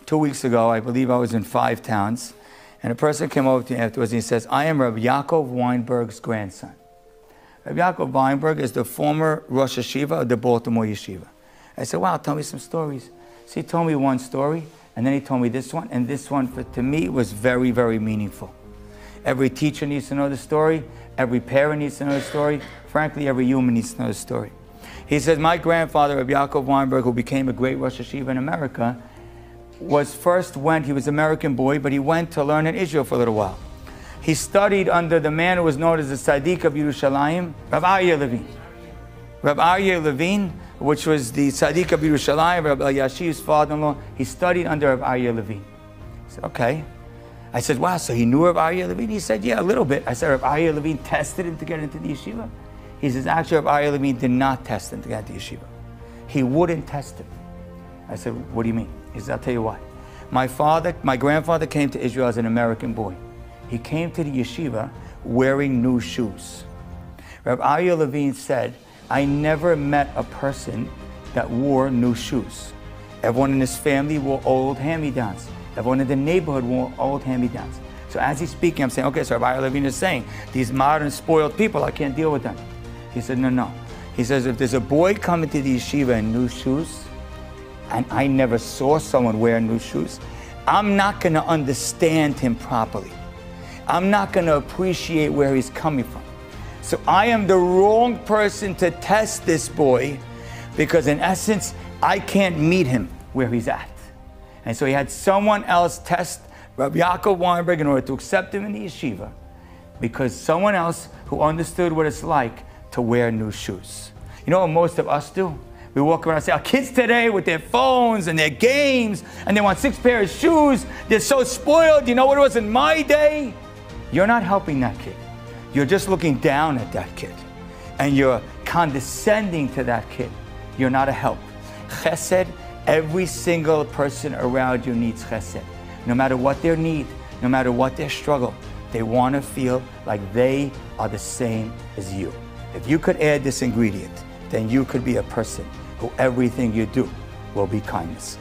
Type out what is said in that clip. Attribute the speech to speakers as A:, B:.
A: 2 weeks ago, I believe I was in 5 towns, and a person came over to me afterwards and he says, I am Rabbi Yaakov Weinberg's grandson. Rabbi Yaakov Weinberg is the former Rosh Yeshiva of the Baltimore Yeshiva. I said, wow, tell me some stories. So he told me one story, and then he told me this one, and this one, to me, was very, very meaningful. Every teacher needs to know the story. Every parent needs to know the story. Frankly, every human needs to know the story. He says, my grandfather, Rabbi Yaakov Weinberg, who became a great Rosh Yeshiva in America, he was an American boy, but he went to learn in Israel for a little while. He studied under the man who was known as the Tzaddik of Yerushalayim, Rav Aryeh Levine. Rav Aryeh Levine, which was the Tzaddik of Yerushalayim, Rav Yashiv's father-in-law, he studied under Rav Aryeh Levine. I said, okay. I said, wow, so he knew Rav Aryeh Levine? He said, yeah, a little bit. I said, Rav Aryeh Levine tested him to get into the yeshiva? He says, actually, Rav Aryeh Levine did not test him to get into the yeshiva. He wouldn't test him. I said, what do you mean? He said, I'll tell you why. My grandfather came to Israel as an American boy. He came to the yeshiva wearing new shoes. Rav Aryeh Levine said, I never met a person that wore new shoes. Everyone in his family wore old hand-me-downs. Everyone in the neighborhood wore old hand-me-downs. So as he's speaking, I'm saying, okay, so Rav Aryeh Levine is saying, these modern spoiled people, I can't deal with them. He said, no. He says, if there's a boy coming to the yeshiva in new shoes, and I never saw someone wear new shoes, I'm not going to understand him properly. I'm not going to appreciate where he's coming from. So I am the wrong person to test this boy, because in essence, I can't meet him where he's at. And so he had someone else test Rabbi Yaakov Weinberg in order to accept him in the yeshiva, because someone else who understood what it's like to wear new shoes. You know what most of us do? We walk around and say, our kids today with their phones and their games, and they want 6 pairs of shoes, they're so spoiled. You know what it was in my day? You're not helping that kid. You're just looking down at that kid. And you're condescending to that kid. You're not a help. Chesed, every single person around you needs chesed. No matter what their need, no matter what their struggle, they want to feel like they are the same as you. If you could add this ingredient, then you could be a person who everything you do will be kindness.